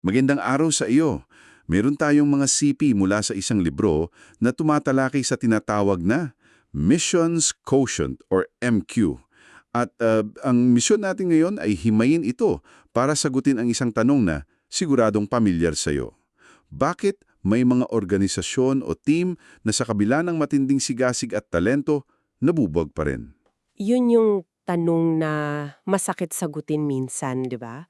Magandang araw sa iyo. Meron tayong mga CP mula sa isang libro na tumatalakay sa tinatawag na Missions Quotient or MQ. At ang misyon natin ngayon ay himayin ito para sagutin ang isang tanong na siguradong pamilyar sa iyo. Bakit may mga organisasyon o team na sa kabila ng matinding sigasig at talento, nabubog pa rin? Yun yung tanong na masakit sagutin minsan, di ba?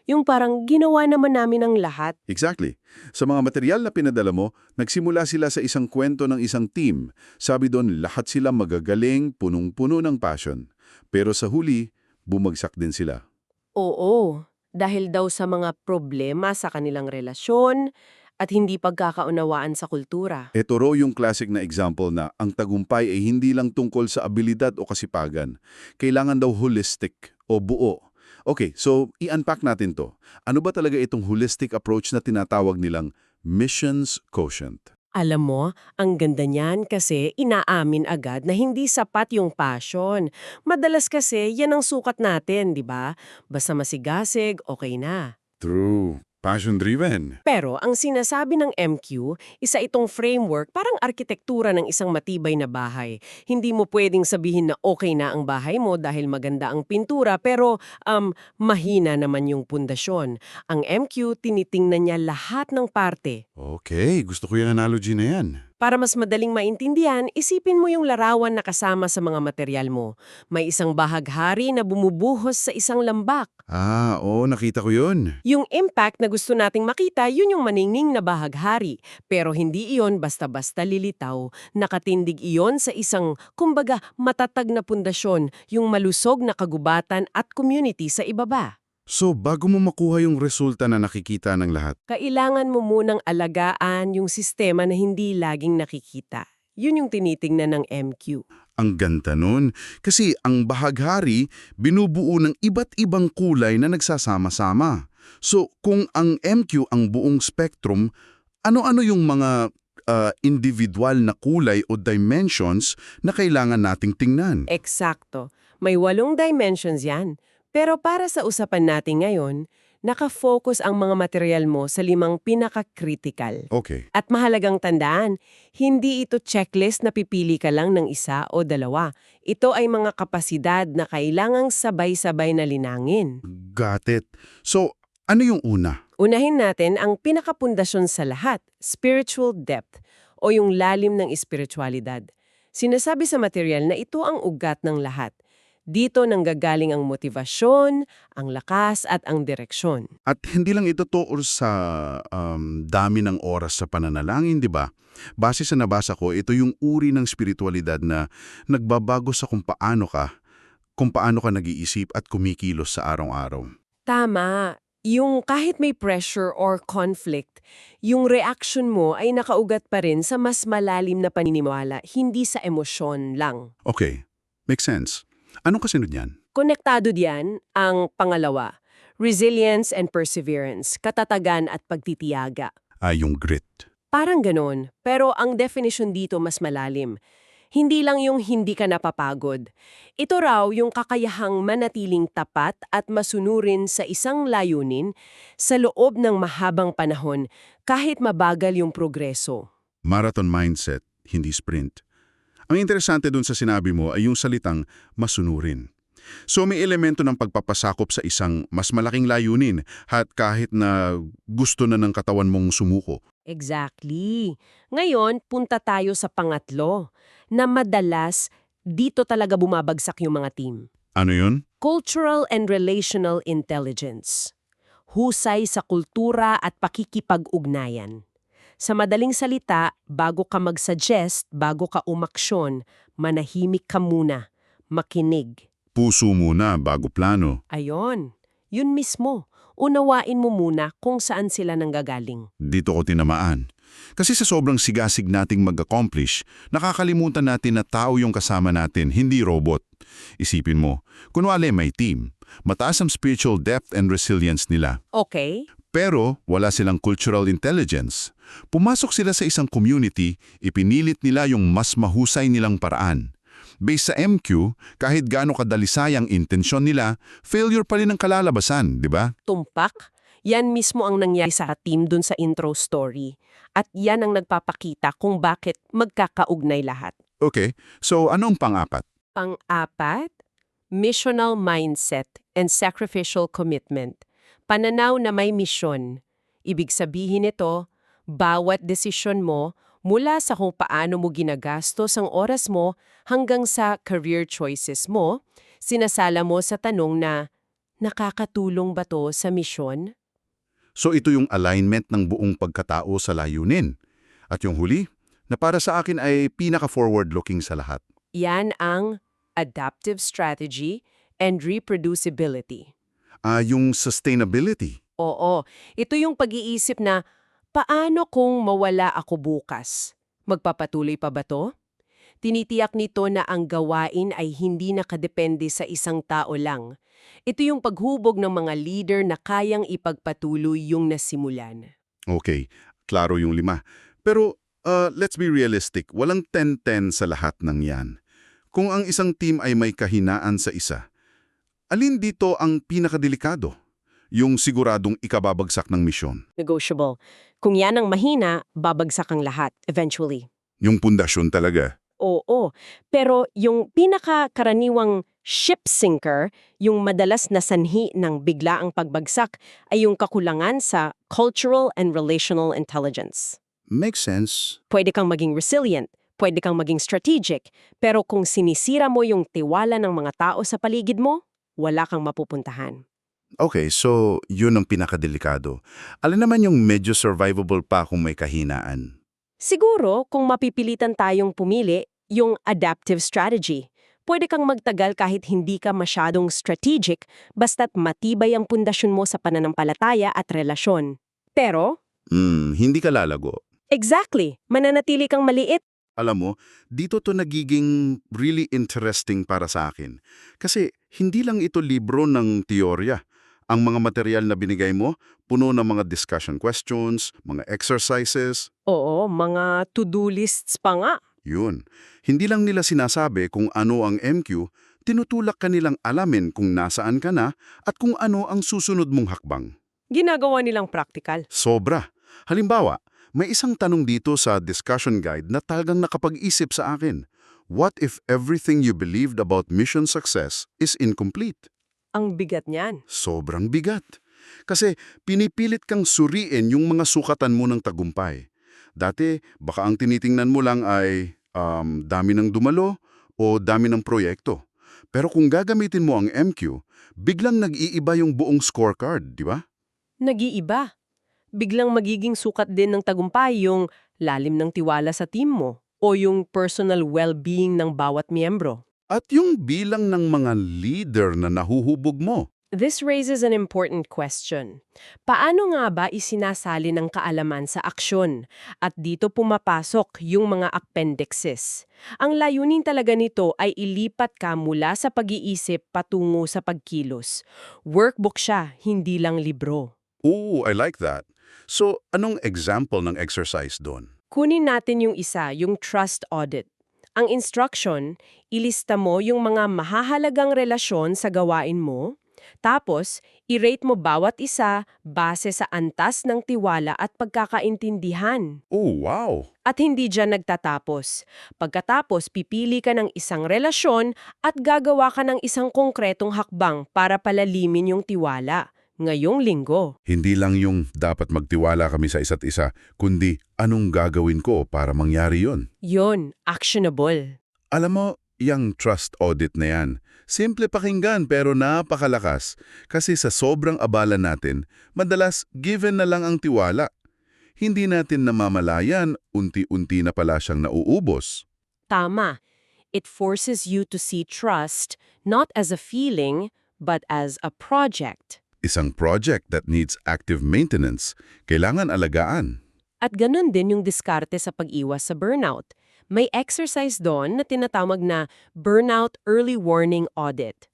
Yung parang ginawa naman namin ang lahat. Exactly. Sa mga material na pinadala mo, nagsimula sila sa isang kwento ng isang team. Sabi doon, lahat sila magagaling, punong-puno ng passion. Pero sa huli, bumagsak din sila. Oo, dahil daw sa mga problema sa kanilang relasyon at hindi pagkakaunawaan sa kultura. Ito raw yung classic na example na ang tagumpay ay hindi lang tungkol sa abilidad o kasipagan. Kailangan daw holistic o buo. Okay, so i-unpack natin to. Ano ba talaga itong holistic approach na tinatawag nilang Missions Quotient? Alam mo, ang ganda niyan kasi inaamin agad na hindi sapat yung passion. Madalas kasi yan ang sukat natin, di ba? Basta masigasig, okay na. True. Passion-driven. Pero ang sinasabi ng MQ, isa itong framework parang arkitektura ng isang matibay na bahay. Hindi mo pwedeng sabihin na okay na ang bahay mo dahil maganda ang pintura pero mahina naman yung pundasyon. Ang MQ, tinitingnan niya lahat ng parte. Okay, gusto ko yung analogy na yan. Para mas madaling maintindihan, isipin mo yung larawan na kasama sa mga material mo. May isang bahaghari na bumubuhos sa isang lambak. Oo, nakita ko yun. Yung impact na gusto nating makita, yun yung maningning na bahaghari. Pero hindi iyon basta-basta lilitaw. Nakatindig iyon sa isang, kumbaga, matatag na pundasyon, yung malusog na kagubatan at community sa ibaba. So, bago mo makuha yung resulta na nakikita ng lahat, Kailangan mo munang alagaan yung sistema na hindi laging nakikita. Yun yung tinitingnan ng MQ. ang ganda nun. Kasi ang bahaghari, binubuo ng iba't ibang kulay na nagsasama-sama. So, kung ang MQ ang buong spectrum, ano-ano yung mga individual na kulay o dimensions na kailangan nating tingnan? Eksakto. May 8 dimensions yan. Pero para sa usapan natin ngayon, nakafocus ang mga material mo sa 5 pinaka-critical. Okay. At mahalagang tandaan, hindi ito checklist na pipili ka lang ng 1 o 2. Ito ay mga kapasidad na kailangang sabay-sabay na linangin. Got it. So, ano yung una? Unahin natin ang pinakapundasyon sa lahat, spiritual depth, o yung lalim ng espiritualidad. Sinasabi sa material na ito ang ugat ng lahat. Dito nanggagaling ang motibasyon, ang lakas at ang direksyon. At hindi lang ito tuor sa dami ng oras sa pananalangin, di ba? Base sa nabasa ko, ito yung uri ng spiritualidad na nagbabago sa kung paano ka nag-iisip at kumikilos sa araw-araw. Tama. Yung kahit may pressure or conflict, yung reaction mo ay nakaugat pa rin sa mas malalim na paniniwala, hindi sa emosyon lang. Okay, makes sense. Anong kasunod niyan? Konektado diyan ang pangalawa, resilience and perseverance, katatagan at pagtitiyaga. Yung grit. Parang ganon, pero ang definition dito mas malalim. Hindi lang yung hindi ka napapagod. Ito raw yung kakayahang manatiling tapat at masunurin sa isang layunin sa loob ng mahabang panahon kahit mabagal yung progreso. Marathon mindset, hindi sprint. Ang interesante dun sa sinabi mo ay yung salitang masunurin. So may elemento ng pagpapasakop sa isang mas malaking layunin at kahit na gusto na ng katawan mong sumuko. Exactly. Ngayon, punta tayo sa pangatlo, na madalas dito talaga bumabagsak yung mga team. Ano yun? Cultural and relational intelligence. Husay sa kultura at pakikipag-ugnayan. Sa madaling salita, bago ka mag-suggest, bago ka umaksyon, manahimik ka muna, makinig. Puso muna bago plano. Ayon, yun mismo. Unawain mo muna kung saan sila nanggagaling. Dito ko tinamaan. Kasi sa sobrang sigasig nating mag-accomplish, nakakalimutan natin na tao yung kasama natin, hindi robot. Isipin mo, kunwari may team, mataas ang spiritual depth and resilience nila. Okay? Pero wala silang cultural intelligence. Pumasok sila sa isang community, ipinilit nila yung mas mahusay nilang paraan. Based sa MQ, kahit gaano kadalisay ang intensyon nila, failure pa rin ang kalalabasan, di ba? Tumpak, Yan mismo ang nangyari sa team dun sa intro story. At yan ang nagpapakita kung bakit magkakaugnay lahat. Okay, so anong pang-apat? Pang-apat, missional mindset and sacrificial commitment. Pananaw na may misyon. Ibig sabihin nito, bawat desisyon mo, mula sa kung paano mo ginagastos ang oras mo hanggang sa career choices mo, sinasala mo sa tanong na, nakakatulong ba to sa misyon? So ito yung alignment ng buong pagkatao sa layunin. At yung huli, na para sa akin ay pinaka-forward-looking sa lahat. Yan ang adaptive strategy and reproducibility. Yung sustainability. Oo, ito yung pag-iisip na, paano kung mawala ako bukas? Magpapatuloy pa ba to? Tinitiyak nito na ang gawain ay hindi nakadepende sa isang tao lang. Ito yung paghubog ng mga leader na kayang ipagpatuloy yung nasimulan. Okay, klaro yung 5. Pero let's be realistic, walang 10-10 sa lahat ng yan. Kung ang isang team ay may kahinaan sa isa, alin dito ang pinakadelikado? Yung siguradong ikababagsak ng misyon. Negotiable. Kung yan ang mahina, babagsak ang lahat, eventually. Yung pundasyon talaga. Oo. Pero yung pinakakaraniwang ship sinker, yung madalas na sanhi ng biglaang pagbagsak, ay yung kakulangan sa cultural and relational intelligence. Makes sense. Pwede kang maging resilient, pwede kang maging strategic, pero kung sinisira mo yung tiwala ng mga tao sa paligid mo, wala kang mapupuntahan. Okay, so yun ang pinakadelikado. Alin naman yung medyo survivable pa kung may kahinaan? Siguro, kung mapipilitan tayong pumili, yung adaptive strategy. Pwede kang magtagal kahit hindi ka masyadong strategic, basta't matibay ang pundasyon mo sa pananampalataya at relasyon. Pero, Hindi ka lalago. exactly, mananatili kang maliit. Alam mo, dito to nagiging really interesting para sa akin. Kasi hindi lang ito libro ng teorya. Ang mga material na binigay mo, puno ng mga discussion questions, mga exercises. Oo, mga to-do lists pa nga. Yun. Hindi lang nila sinasabi kung ano ang MQ, tinutulak ka nilang alamin kung nasaan ka na at kung ano ang susunod mong hakbang. Ginagawa nilang practical. Sobra. Halimbawa, may isang tanong dito sa discussion guide na talagang nakapag-isip sa akin. What if everything you believed about mission success is incomplete? Ang bigat niyan. Sobrang bigat. Kasi pinipilit kang suriin yung mga sukatan mo ng tagumpay. Dati, baka ang tinitingnan mo lang ay dami ng dumalo o dami ng proyekto. Pero kung gagamitin mo ang MQ, biglang nag-iiba yung buong scorecard, di ba? Nag-iiba. Biglang magiging sukat din ng tagumpay yung lalim ng tiwala sa team mo o yung personal well-being ng bawat miyembro. At yung bilang ng mga leader na nahuhubog mo. This raises an important question. Paano nga ba isinasali ng kaalaman sa aksyon? At dito pumapasok yung mga appendixes. Ang layunin talaga nito ay ilipat ka mula sa pag-iisip patungo sa pagkilos. Workbook siya, hindi lang libro. Ooh, I like that. So, anong example ng exercise doon? Kunin natin yung isa, yung trust audit. Ang instruction, ilista mo yung mga mahahalagang relasyon sa gawain mo, tapos i-rate mo bawat isa base sa antas ng tiwala at pagkakaintindihan. Oh, wow! At hindi dyan nagtatapos. Pagkatapos, pipili ka ng isang relasyon at gagawa ka ng isang konkretong hakbang para palalimin yung tiwala. Ngayong linggo. Hindi lang yung dapat magtiwala kami sa isa't isa, kundi anong gagawin ko para mangyari yon. Yon, actionable. Alam mo, yung trust audit na yan, simple pakinggan pero napakalakas. Kasi sa sobrang abala natin, madalas given na lang ang tiwala. Hindi natin namamalayan, unti-unti na pala siyang nauubos. Tama. It forces you to see trust not as a feeling, but as a project. Isang project that needs active maintenance, kailangan alagaan. At ganun din yung diskarte sa pag-iwas sa burnout. May exercise doon na tinatawag na Burnout Early Warning Audit.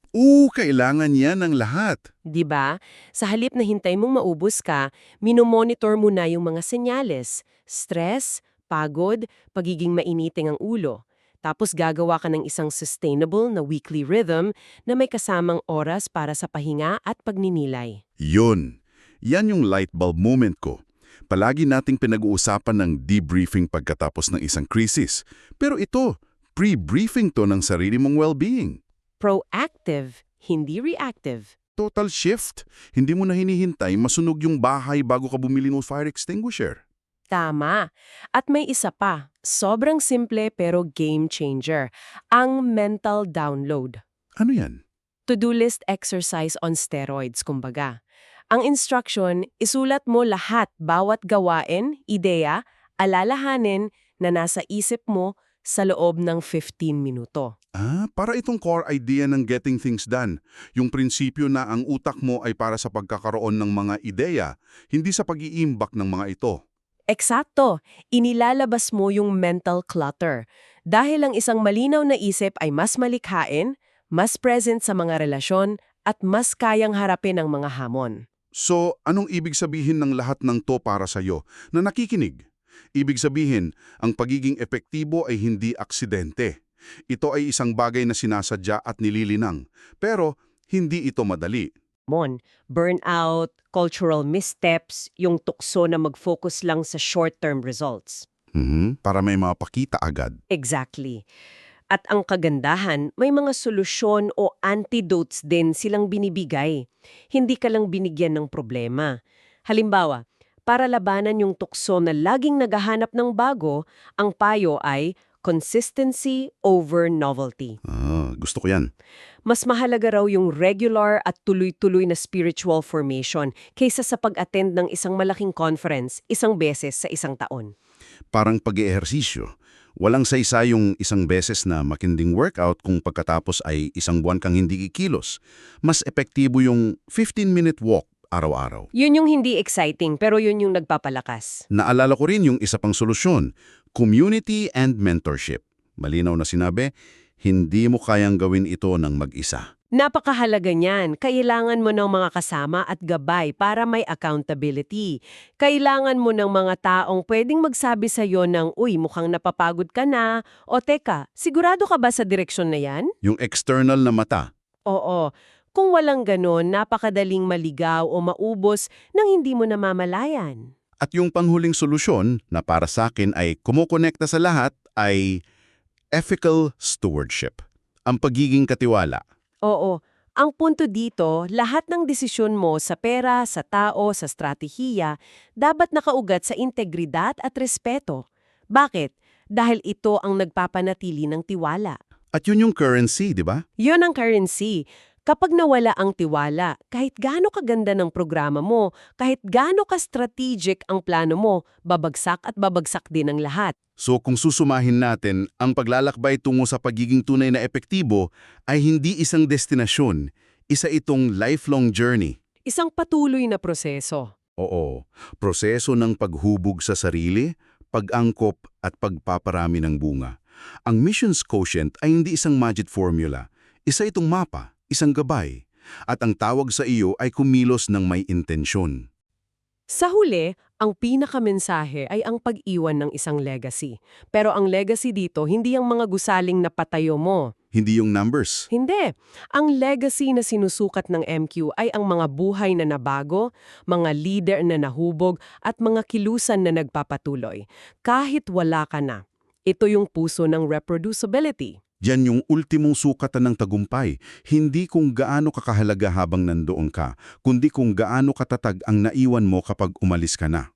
Kailangan yan ng lahat. 'Di ba? Sa halip na hintay mong maubos ka, minomonitor mo na yung mga senyales. Stress, pagod, pagiging mainiting ang ulo. Tapos gagawa ka ng isang sustainable na weekly rhythm na may kasamang oras para sa pahinga at pagninilay. Yun. Yan yung light bulb moment ko. Palagi nating pinag-uusapan ng debriefing pagkatapos ng isang krisis. Pero ito, pre-briefing to ng sarili mong well-being. Proactive, hindi reactive. Total shift. Hindi mo na hinihintay masunog yung bahay bago ka bumili ng fire extinguisher. Tama. At may isa pa, sobrang simple pero game changer, ang mental download. Ano yan? To-do list exercise on steroids, kumbaga. Ang instruction, isulat mo lahat, bawat gawain, ideya, alalahanin na nasa isip mo sa loob ng 15 minuto. Para itong core idea ng getting things done. Yung prinsipyo na ang utak mo ay para sa pagkakaroon ng mga ideya, hindi sa pag-iimbak ng mga ito. Eksakto, inilalabas mo yung mental clutter. Dahil ang isang malinaw na isip ay mas malikhain, mas present sa mga relasyon, at mas kayang harapin ang mga hamon. So, anong ibig sabihin ng lahat ng to para sa'yo na nakikinig? Ibig sabihin, ang pagiging epektibo ay hindi aksidente. Ito ay isang bagay na sinasadya at nililinang. Pero, hindi ito madali. Burnout, cultural missteps, yung tukso na mag-focus lang sa short-term results. Para may mapakita agad. Exactly. At ang kagandahan, may mga solusyon o antidotes din silang binibigay. Hindi ka lang binigyan ng problema. Halimbawa, para labanan yung tukso na laging naghahanap ng bago, ang payo ay consistency over novelty. Gusto ko yan. Mas mahalaga raw yung regular at tuloy-tuloy na spiritual formation kaysa sa pag-attend ng isang malaking conference isang beses sa isang taon. Parang pag-ehersisyo. Walang saysa yung isang beses na makinding workout kung pagkatapos ay isang buwan kang hindi kikilos. Mas epektibo yung 15-minute walk araw-araw. Yun yung hindi exciting pero yun yung nagpapalakas. Naalala ko rin yung isa pang solusyon, community and mentorship. Malinaw na sinabi, hindi mo kayang gawin ito ng mag-isa. Napakahalaga niyan. Kailangan mo ng mga kasama at gabay para may accountability. Kailangan mo ng mga taong pwedeng magsabi sa'yo ng, uy, mukhang napapagod ka na, o teka, sigurado ka ba sa direksyon na yan? Yung external na mata. Oo. Kung walang ganon, napakadaling maligaw o maubos nang hindi mo namamalayan. At yung panghuling solusyon na para sa akin ay kumukonekta sa lahat ay ethical stewardship. Ang pagiging katiwala. Oo. Ang punto dito, lahat ng desisyon mo sa pera, sa tao, sa strategiya, dapat nakaugat sa integridad at respeto. Bakit? Dahil ito ang nagpapanatili ng tiwala. At yun yung currency, di ba? Yun ang currency. Kapag nawala ang tiwala, kahit gaano kaganda ng programa mo, kahit gaano ka-strategic ang plano mo, babagsak at babagsak din ang lahat. So kung susumahin natin, ang paglalakbay tungo sa pagiging tunay na epektibo ay hindi isang destinasyon, isa itong lifelong journey. Isang patuloy na proseso. Oo, proseso ng paghubog sa sarili, pag-angkop at pagpaparami ng bunga. Ang Missions Quotient ay hindi isang magic formula, isa itong mapa, isang gabay, at ang tawag sa iyo ay kumilos ng may intensyon. Sa huli, ang pinakamensahe ay ang pag-iwan ng isang legacy. Pero ang legacy dito, hindi ang mga gusaling na patayo mo. Hindi yung numbers. Hindi. Ang legacy na sinusukat ng MQ ay ang mga buhay na nabago, mga leader na nahubog, at mga kilusan na nagpapatuloy. Kahit wala ka na. Ito yung puso ng reproducibility. Yan yung ultimong sukatan ng tagumpay, hindi kung gaano kakahalaga habang nandoon ka, kundi kung gaano katatag ang naiwan mo kapag umalis ka na.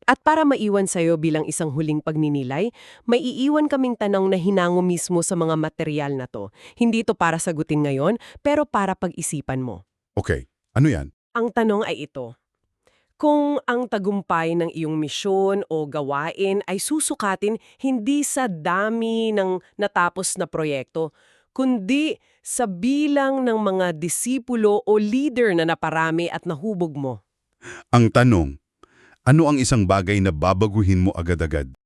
At para maiwan sa'yo bilang isang huling pagninilay, may iiwan kaming tanong na hinango mismo sa mga material na to. Hindi ito para sagutin ngayon, pero para pag-isipan mo. Okay, ano yan? Ang tanong ay ito. Kung ang tagumpay ng iyong misyon o gawain ay susukatin hindi sa dami ng natapos na proyekto, kundi sa bilang ng mga disipulo o leader na naparami at nahubog mo. Ang tanong, ano ang isang bagay na babaguhin mo agad-agad?